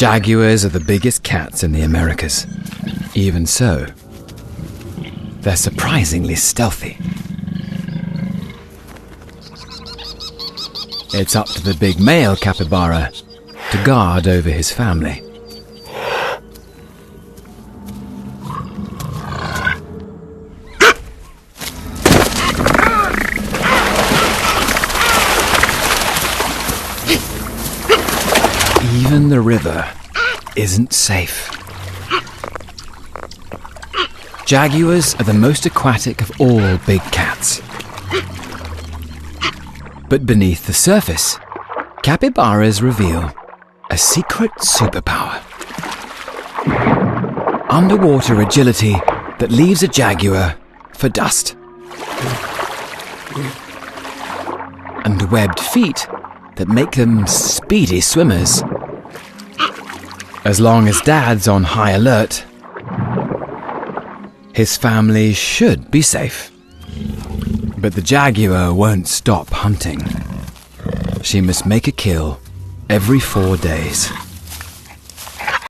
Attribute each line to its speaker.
Speaker 1: Jaguars are the biggest cats in the Americas. Even so, they're surprisingly stealthy. It's up to the big male capybara to guard over his family. Even the river isn't safe. Jaguars are the most aquatic of all big cats. But beneath the surface, capybaras reveal a secret superpower. Underwater agility that leaves a jaguar for dust. And webbed feet that make them speedy swimmers. As long as Dad's on high alert, his family should be safe. But the jaguar won't stop hunting. She must make a kill every 4 days.